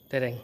Dereng.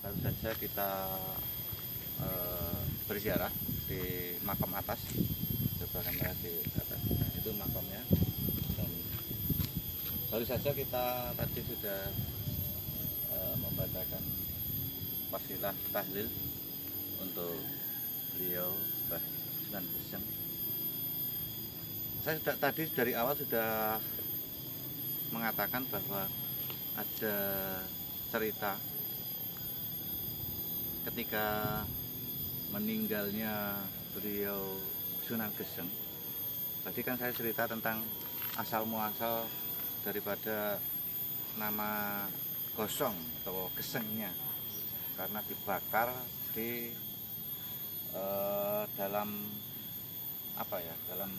Baru saja kita berziarah di makam atas, coba kamera di atas. Nah, itu makamnya. Dan baru saja kita tadi sudah membacakan wasilah tahlil untuk beliau Mbah Sunan Geseng. Saya sudah tadi dari awal sudah mengatakan bahwa ada cerita ketika meninggalnya beliau Sunan Geseng. Tadi kan saya cerita tentang asal muasal daripada nama Gosong atau Gesengnya, karena dibakar di dalam apa ya, dalam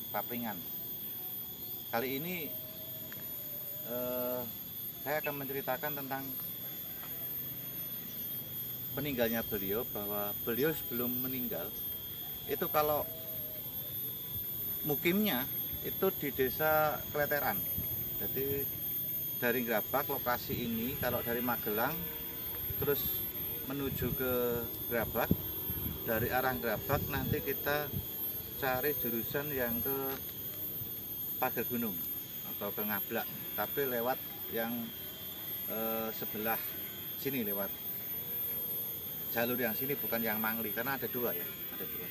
papringan. Kali ini saya akan menceritakan tentang meninggalnya beliau, bahwa beliau sebelum meninggal itu kalau mukimnya itu di desa Kleteran. Jadi dari Grabak, lokasi ini kalau dari Magelang terus menuju ke Grabak, dari arah Grabak nanti kita cari jurusan yang ke Pager Gunung atau ke Ngablak, tapi lewat yang sebelah sini, lewat jalur yang sini, bukan yang Mangli, karena ada dua ya, ada dua.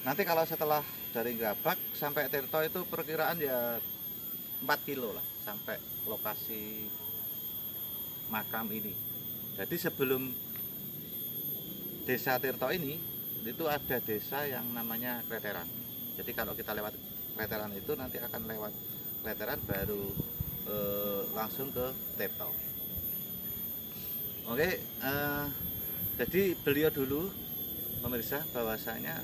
Nanti kalau setelah dari Grabak sampai Tirto itu perkiraan ya 4 kilo lah sampai lokasi makam ini. Jadi sebelum desa Tirto ini itu ada desa yang namanya Kleteran. Jadi kalau kita lewat Kleteran itu nanti akan lewat Kleteran baru langsung ke Tirto. Oke, jadi beliau dulu, pemirsa, bahwasanya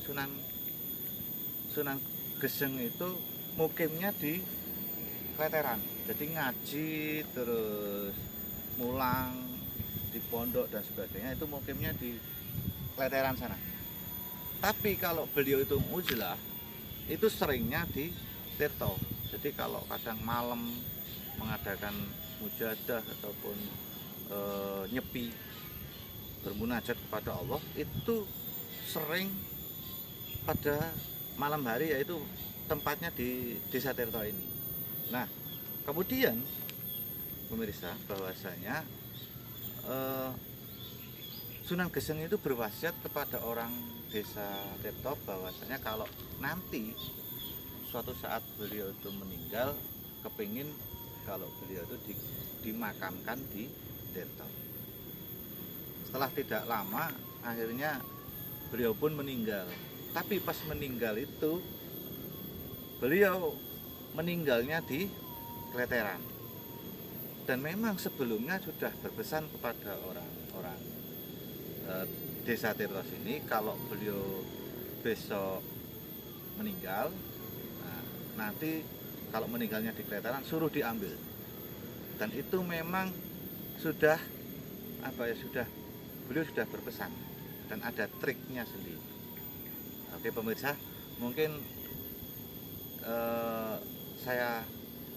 Sunan Geseng itu mukimnya di Kleteran. Jadi ngaji terus mulang di pondok dan sebagainya itu mukimnya di Kleteran sana. Tapi kalau beliau itu uzlah itu seringnya di Tirto. Jadi kalau kadang malam mengadakan mujadah ataupun nyepi, bermunajat kepada Allah, itu sering pada malam hari, yaitu tempatnya di desa Tirto ini. Nah, kemudian pemirsa, bahwasanya Sunan Geseng itu berwasiat kepada orang desa Tirto bahwasanya kalau nanti suatu saat beliau itu meninggal, kepingin kalau beliau itu dimakamkan di Tirto. Setelah tidak lama akhirnya beliau pun meninggal. Tapi pas meninggal itu beliau meninggalnya di Kleteran. Dan memang sebelumnya sudah berpesan kepada orang-orang desa Tirto ini, kalau beliau besok meninggal, nah, nanti kalau meninggalnya di Kleteran suruh diambil. Dan itu memang sudah beliau sudah berpesan dan ada triknya sendiri. Oke pemirsa, mungkin saya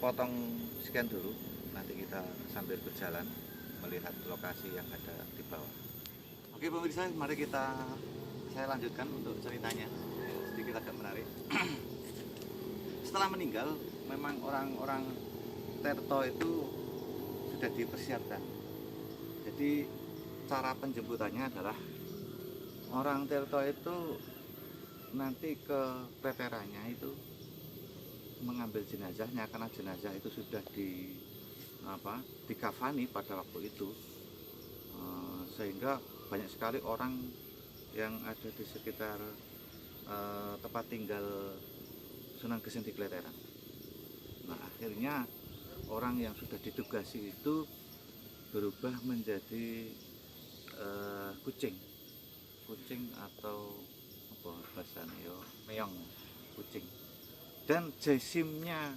potong sekian dulu, nanti kita sambil berjalan melihat lokasi yang ada di bawah. Oke pemirsa, mari saya lanjutkan untuk ceritanya, sedikit agak menarik. Setelah meninggal, memang orang-orang Tirto itu sudah dipersiapkan. Jadi cara penjemputannya adalah orang Tirto itu nanti ke Kleterannya itu mengambil jenazahnya, karena jenazah itu sudah dikafani pada waktu itu, sehingga banyak sekali orang yang ada di sekitar tempat tinggal Sunan Geseng di Kleteran. Nah akhirnya orang yang sudah ditugasi itu berubah menjadi kucing atau apa bahasanya yo meong kucing. Dan jisimnya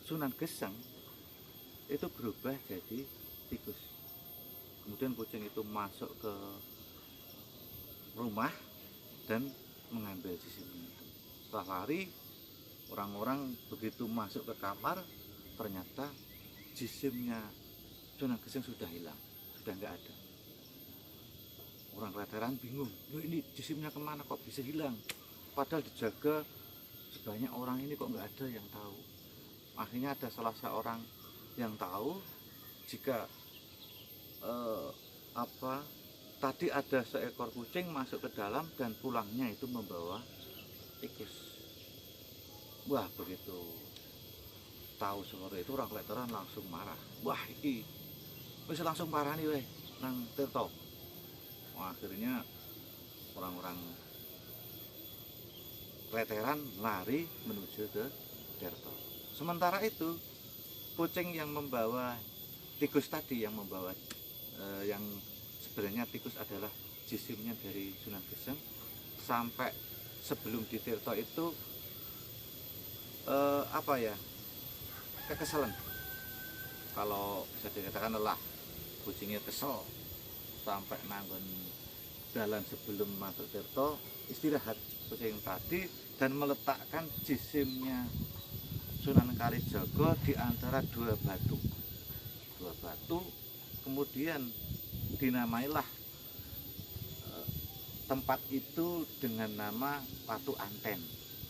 Sunan Geseng itu berubah jadi tikus. Kemudian kucing itu masuk ke rumah dan mengambil jisimnya itu. Setelah lari, orang-orang begitu masuk ke kamar, ternyata jisimnya Sunan Geseng sudah hilang, sudah nggak ada. Orang Kleteran bingung, loh ini jisimnya kemana kok bisa hilang? Padahal dijaga sebanyak orang ini kok nggak ada yang tahu. Akhirnya ada salah seorang yang tahu jika tadi ada seekor kucing masuk ke dalam dan pulangnya itu membawa tikus. Wah, begitu tahu seperti itu orang Kleteran langsung marah. Wah, iki wis langsung parani weh nang Tirta. Wah, akhirnya orang-orang Kleteran lari menuju ke Tirta. Sementara itu kucing yang membawa tikus tadi, yang membawa yang sebenarnya tikus adalah jisimnya dari Sunan Geseng, sampai sebelum di Tirta itu kekesalan, kalau bisa dikatakan lelah. Kucingnya kesel sampai nanggon jalan sebelum masuk Tirta, istirahat kucing tadi dan meletakkan jisimnya Sunan Kalijaga di antara dua batu, kemudian dinamailah tempat itu dengan nama Watu Anten.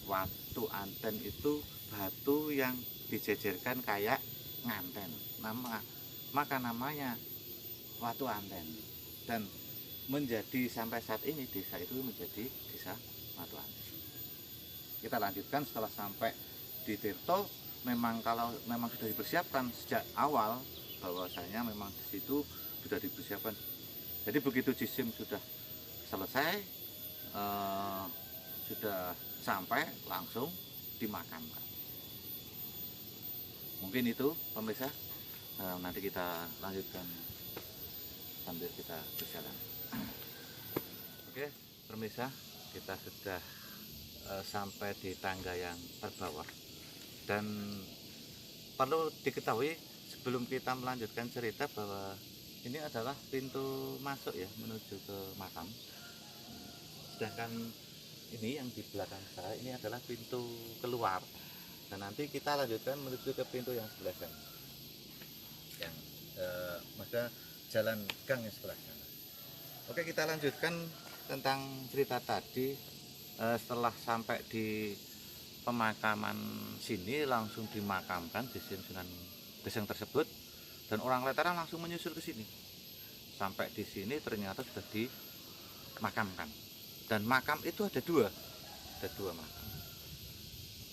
Watu Anten itu batu yang dijejerkan kayak nganten, maka namanya Watu Anten. Dan menjadi sampai saat ini desa itu menjadi desa Watu Anten. Kita lanjutkan setelah sampai di Tirta. Kalau memang sudah dipersiapkan sejak awal, bahwasanya memang di situ sudah dipersiapkan. Jadi begitu jisim sudah selesai, sudah sampai, langsung dimakamkan. Mungkin itu pemirsa, nanti kita lanjutkan sambil kita berjalan. Oke pemirsa, kita sudah sampai di tangga yang terbawah. Dan perlu diketahui sebelum kita melanjutkan cerita bahwa ini adalah pintu masuk ya menuju ke makam. Sedangkan ini yang di belakang saya ini adalah pintu keluar. Dan nanti kita lanjutkan menuju ke pintu yang sebelah sana. Yang maksudnya jalan gang yang sebelah sana. Oke, kita lanjutkan tentang cerita tadi. Setelah sampai di pemakaman sini, langsung dimakamkan jisim Sunan Geseng tersebut, dan orang Kleteran langsung menyusul ke sini. Sampai di sini ternyata sudah dimakamkan. Dan makam itu ada dua makam.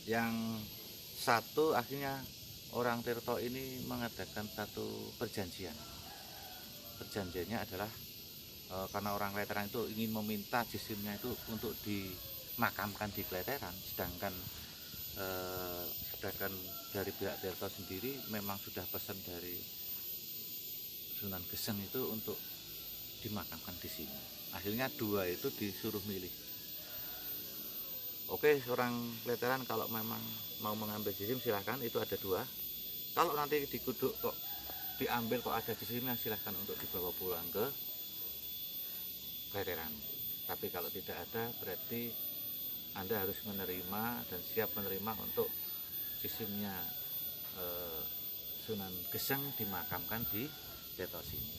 Yang satu akhirnya orang Tirta ini mengadakan satu perjanjian. Perjanjiannya adalah karena orang Kleteran itu ingin meminta jisimnya itu untuk dimakamkan di Kleteran, sedangkan dari pihak Tirta sendiri memang sudah pesan dari Sunan Geseng itu untuk dimakamkan di sini. Akhirnya dua itu disuruh milih. Oke, seorang Kleteran kalau memang mau mengambil jisim silahkan, itu ada dua. Kalau nanti dikuduk kok diambil kok ada jisimnya, silahkan untuk dibawa pulang ke Kleteran. Tapi kalau tidak ada, berarti Anda harus menerima dan siap menerima untuk jisimnya Sunan Geseng dimakamkan di Tirta sini.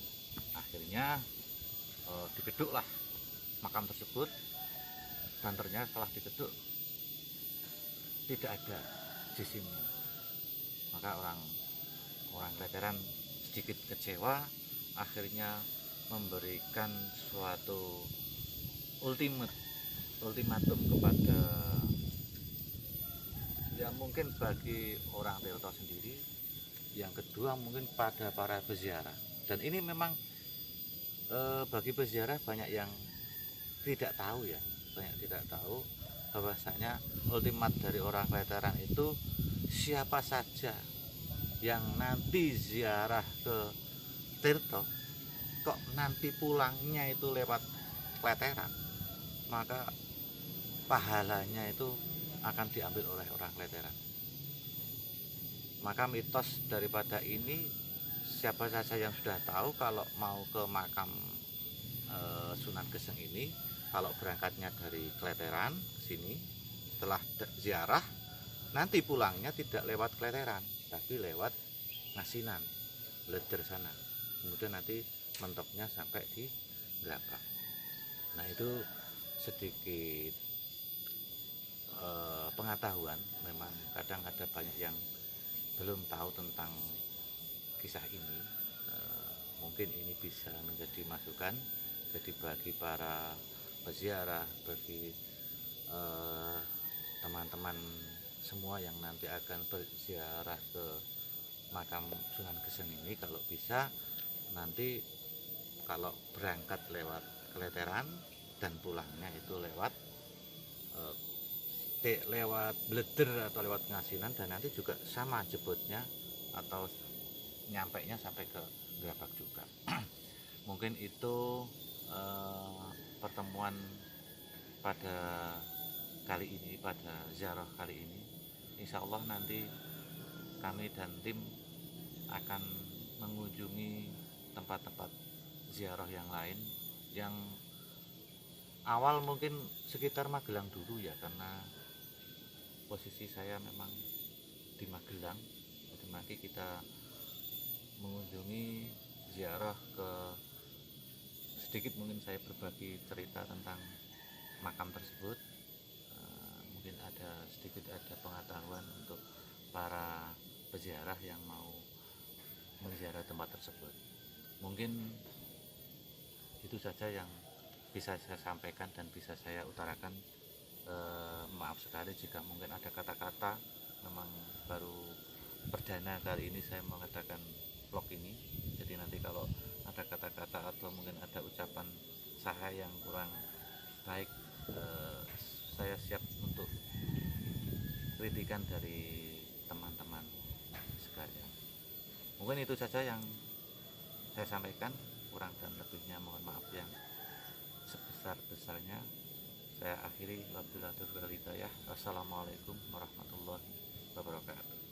Akhirnya digeduklah makam tersebut, dan ternyata setelah digeduk tidak ada jisimnya. Maka orang Kleteran sedikit kecewa, akhirnya memberikan suatu ultimatum kepada, ya mungkin bagi orang Tirta sendiri, yang kedua mungkin pada para peziarah. Dan ini memang bagi peziarah banyak yang tidak tahu ya, bahwasanya ultimat dari orang Kleteran itu siapa saja yang nanti ziarah ke Tirto kok nanti pulangnya itu lewat Kleteran, maka pahalanya itu akan diambil oleh orang Kleteran. Maka mitos daripada ini, siapa saja yang sudah tahu kalau mau ke makam Sunan Geseng ini, kalau berangkatnya dari Kleteran ke sini, setelah ziarah nanti pulangnya tidak lewat Kleteran tapi lewat Ngasinan, Bleder sana, kemudian nanti mentoknya sampai di Grabak. Nah itu sedikit pengetahuan. Memang kadang ada banyak yang belum tahu tentang kisah ini. Mungkin ini bisa menjadi masukan jadi bagi para peziarah, bagi teman-teman semua yang nanti akan berziarah ke makam Sunan Geseng ini, kalau bisa nanti kalau berangkat lewat Kleteran dan pulangnya itu lewat lewat Bleder atau lewat Ngasinan, dan nanti juga sama jemputnya atau nyampainya sampai ke Grabak juga. Mungkin itu pertemuan pada kali ini, pada ziarah kali ini. Insya Allah nanti kami dan tim akan mengunjungi tempat-tempat ziarah yang lain, yang awal mungkin sekitar Magelang dulu ya, karena posisi saya memang di Magelang. Jadi nanti kita mengunjungi ziarah ke, sedikit mungkin saya berbagi cerita tentang makam tersebut. Mungkin ada sedikit ada pengetahuan untuk para peziarah yang mau menziarah tempat tersebut. Mungkin itu saja yang bisa saya sampaikan dan bisa saya utarakan. Maaf sekali jika mungkin ada kata-kata, memang baru perdana kali ini saya mengadakan vlog ini. Jadi nanti kalau ada kata-kata atau mungkin ada ucapan saya yang kurang baik, saya siap untuk kritikan dari teman-teman sekalian. Mungkin itu saja yang saya sampaikan, kurang dan lebihnya mohon maaf yang sebesar-besarnya. Saya akhiri, wabillahi taufiq wal hidayah. Wassalamualaikum warahmatullahi wabarakatuh.